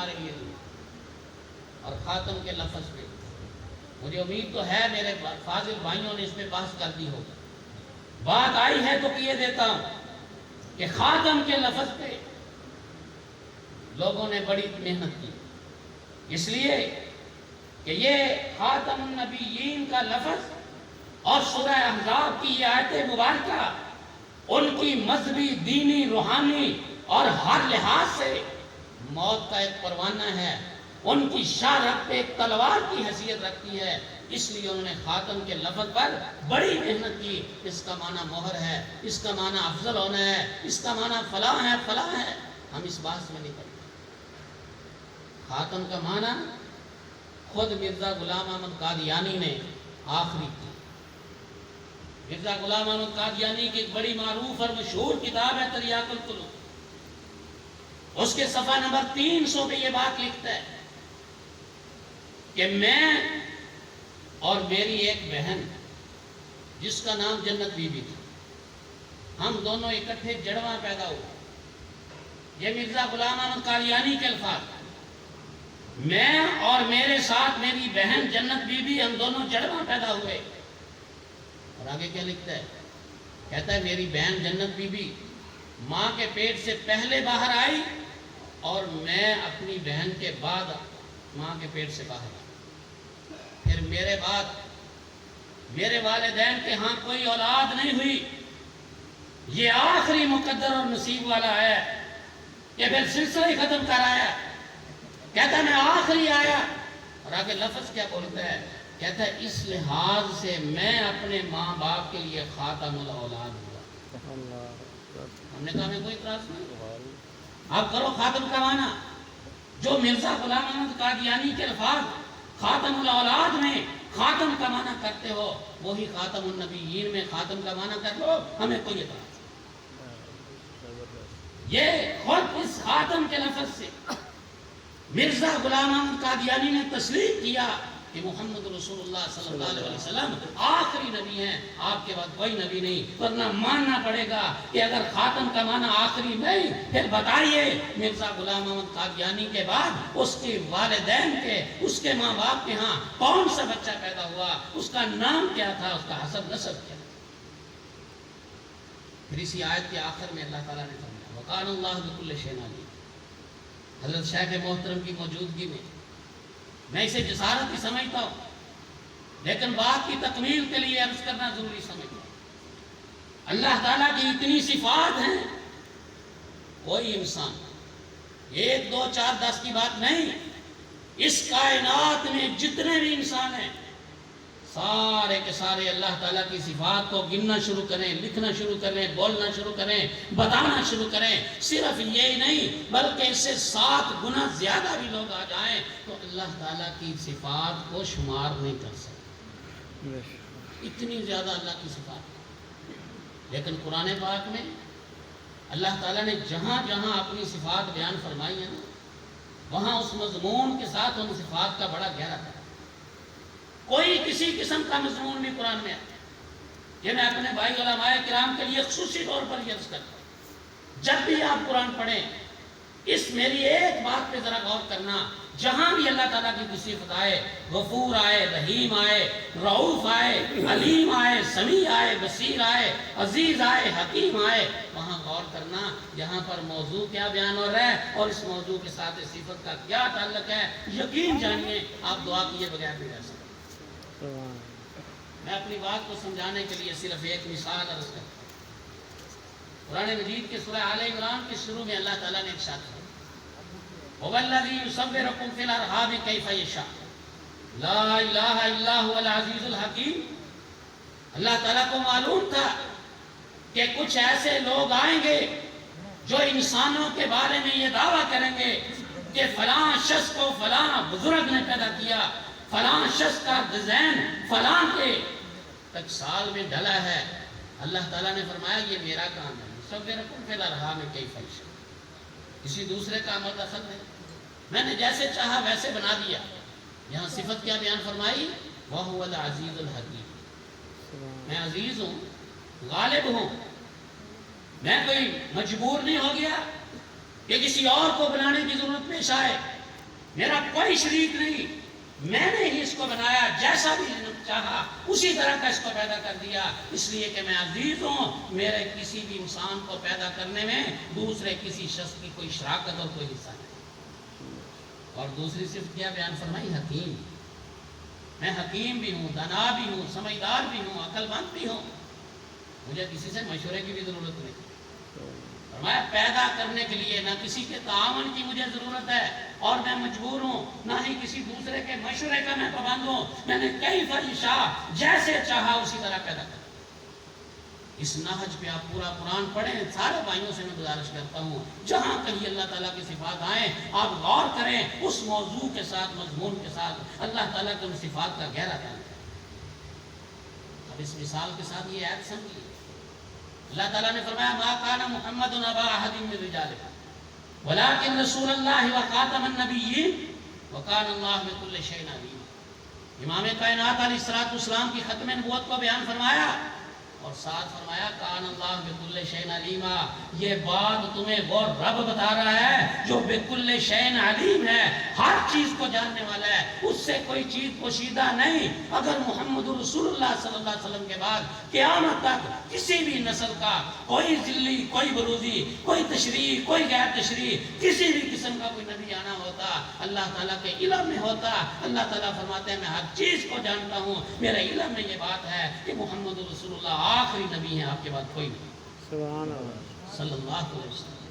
ہمارے لیے نہیں، اور خاتم کے لفظ پہ مجھے امید تو ہے میرے فاضل بھائیوں نے اس پہ بحث کر دی ہوگی، بات آئی ہے تو کیے دیتا ہوں کہ خاتم کے لفظ پہ لوگوں نے بڑی محنت کی، اس لیے کہ یہ خاتم النبیین کا لفظ اور سورہ احزاب کی یہ آیت مبارکہ ان کی مذہبی، دینی، روحانی اور ہر لحاظ سے موت کا ایک پروانہ ہے، ان کی شارت پہ ایک تلوار کی حیثیت رکھتی ہے، اس لیے انہوں نے خاتم کے لفظ پر بڑی محنت کی۔ اس کا معنی مہر ہے، اس کا معنی افضل ہونا ہے، اس کا معنی فلاں ہے فلاں ہے، ہم اس بات میں نہیں کرتے۔ خاتم کا معنی خود مرزا غلام احمد قادیانی نے آخری کی۔ مرزا غلام احمد قادیانی کی ایک بڑی معروف اور مشہور کتاب ہے تریاق القلوب، اس کے صفحہ نمبر 300 پہ یہ بات لکھتا ہے کہ میں اور میری ایک بہن جس کا نام جنت بی بی تھا، ہم دونوں اکٹھے جڑواں پیدا ہوئے۔ یہ مرزا غلام احمد قادیانی کے الفاظ، میں اور میرے ساتھ میری بہن جنت بی بی، ہم دونوں جڑواں پیدا ہوئے۔ اور آگے کیا لکھتا ہے؟ کہتا ہے میری بہن جنت بی بی ماں کے پیٹ سے پہلے باہر آئی اور میں اپنی بہن کے بعد ماں کے پیٹ سے باہر آئی۔ پھر میرے بعد میرے والدین کے ہاں کوئی اولاد نہیں ہوئی، یہ آخری مقدر اور نصیب والا ہے کہ پھر سلسلہ ہی ختم کر آیا۔ کہتا ہے میں آخری آیا، اور آگے لفظ کیا بولتا ہے؟ کہتا ہے اس لحاظ سے میں اپنے ماں باپ کے لیے خاتم الاولاد ہوا۔ ہم نے کہا میں کوئی اعتراض نہیں، آپ کرو خاتم کا معنی۔ جو مرزا غلام احمد قادیانی کے الفاظ خاتم الاولاد میں خاتم کا معنی کرتے ہو، وہی خاتم النبیین میں خاتم کا معنی کر لو، ہمیں کوئی اعتراض نہیں۔ یہ خود اس خاتم کے لفظ سے مرزا غلام احمد قادیانی نے تسلیم کیا کہ محمد رسول اللہ صلی اللہ علیہ وسلم آخری نبی ہیں، آپ کے بعد کوئی نبی نہیں، ورنہ ماننا پڑے گا کہ اگر خاتم کا معنی آخری نہیں، پھر بتائیے مرزا غلام احمد قادیانی کے بعد اس کے والدین کے، اس کے ماں باپ کے ہاں کون سا بچہ پیدا ہوا، اس کا نام کیا تھا، اس کا حسب نسب کیا تھا۔ پھر اسی آیت کے آخر میں اللہ تعالیٰ نے فرمایا وَقَانَ اللَّهُ بِكُلِّ شَيْءٍ عَلِيمٌ۔ حضرت شیخ محترم کی موجودگی میں اسے جسارت ہی سمجھتا ہوں، لیکن بات کی تکمیل کے لیے عرض کرنا ضروری سمجھتا ہوں۔ اللہ تعالیٰ کی اتنی صفات ہیں، کوئی انسان 1 2 4 10 کی بات نہیں، اس کائنات میں جتنے بھی انسان ہیں سارے کے سارے اللہ تعالیٰ کی صفات کو گننا شروع کریں، لکھنا شروع کریں، بولنا شروع کریں، بتانا شروع کریں۔ صرف یہی نہیں بلکہ اس سے 7 گنا زیادہ بھی لوگ آ جائیں تو اللہ تعالیٰ کی صفات کو شمار نہیں کر سکتے، اتنی زیادہ اللہ کی صفات۔ لیکن قرآن پاک میں اللہ تعالیٰ نے جہاں جہاں اپنی صفات بیان فرمائی ہیں وہاں اس مضمون کے ساتھ ان صفات کا بڑا گہرا ہے۔ کوئی کسی قسم کا مضمون بھی قرآن میں آتا ہے، یہ میں اپنے بھائی علماء کرام کے لیے خصوصی طور پر یہ عرض کرتا ہوں، جب بھی آپ قرآن پڑھیں اس میری ایک بات پہ ذرا غور کرنا، جہاں بھی اللہ تعالیٰ کی کوئی صفت آئے، غفور آئے، رحیم آئے، رؤوف آئے، علیم آئے، سمیع آئے، بصیر آئے، عزیز آئے، حکیم آئے، وہاں غور کرنا جہاں پر موضوع کیا بیان ہو رہا ہے اور اس موضوع کے ساتھ اس صفت کا کیا تعلق ہے، یقین جانیے آپ دعا کیے بغیر نہیں رہ سکتے۔ میں اپنی بات کو سمجھانے کے لیے صرف ایک مثال عرض کرتا ہوں۔ قرآن مجید کے سورہ آل عمران کے شروع میں اللہ تعالیٰ نے ارشاد کیا هو الذی یصورکم فی الارحام کیف یشاء لا الہ الا هو العزیز الحکیم۔ اللہ تعالیٰ کو معلوم تھا کہ کچھ ایسے لوگ آئیں گے جو انسانوں کے بارے میں یہ دعویٰ کریں گے کہ فلاں شخص کو فلاں بزرگ نے پیدا کیا، فلاں شخص کا ڈیزائن فلاں کے تک سال میں ڈلا ہے۔ اللہ تعالیٰ نے فرمایا یہ میرا کام ہے، یصورکم فی الارحام کیف یشاء، کسی دوسرے کا عمل دخل نہیں، میں نے جیسے چاہا ویسے بنا دیا۔ یہاں صفت کیا بیان فرمائی؟ وَهُوَ الْعَزِيزُ الْحَكِيمُ، میں عزیز ہوں، غالب ہوں، میں کوئی مجبور نہیں ہو گیا کہ کسی اور کو بنانے کی ضرورت پیش آئے، میرا کوئی شریک نہیں، میں نے ہی اس کو بنایا، جیسا بھی چاہا اسی طرح کا اس کو پیدا کر دیا، اس لیے کہ میں عزیز ہوں، میرے کسی بھی انسان کو پیدا کرنے میں دوسرے کسی شخص کی کوئی شراکت اور کوئی حصہ نہیں۔ اور دوسری صفت کیا بیان فرمائی؟ حکیم، میں حکیم بھی ہوں، دانا بھی ہوں، سمجھدار بھی ہوں، عقل مند بھی ہوں، مجھے کسی سے مشورے کی بھی ضرورت نہیں۔ فرمایا پیدا کرنے کے لیے نہ کسی کے تعاون کی مجھے ضرورت ہے اور میں مجبور ہوں، نہ ہی کسی دوسرے کے مشورے کا میں پابند ہوں، میں نے کیف یشاء جیسے چاہا اسی طرح پیدا کر۔ اس نہج پہ آپ پورا قرآن پڑھیں، سارے بھائیوں سے میں گزارش کرتا ہوں جہاں کہیں اللہ تعالیٰ کی صفات آئیں آپ غور کریں، اس موضوع کے ساتھ، مضمون کے ساتھ اللہ تعالیٰ کے ان صفات کا گہرا جانیں۔ اب اس مثال کے ساتھ یہ آیت سمجھیے، اللہ تعالیٰ نے فرمایا ما کان محمد ابا احد من رجالکم ولکن رسول اللہ وخاتم النبیین وکان اللہ بکل شیء علیم۔ امام کائنات علیہ السلام کی ختم نبوت کو بیان فرمایا اور ساتھ فرمایا کان اللہ بکل شیء علیم۔ یہ بات تمہیں وہ رب بتا رہا ہے جو بکل شیء علیم ہے، ہر چیز کو جاننے والا ہے، اس سے کوئی چیز پوشیدہ نہیں۔ اگر محمد رسول اللہ صلی اللہ علیہ وسلم کے بعد قیامت تک کسی بھی نسل کا کوئی ذلی، کوئی بروزی، کوئی تشریح، کوئی غیر تشریح، کسی بھی قسم کا کوئی نبی آنا ہوتا اللہ تعالیٰ کے علم میں ہوتا۔ اللہ تعالیٰ فرماتے ہیں میں ہر چیز کو جانتا ہوں، میرے علم میں یہ بات ہے کہ محمد رسول اللہ آخری نبی ہیں، آپ کے بعد کوئی نہیں۔ سبحان اللہ صلی اللہ علیہ وسلم۔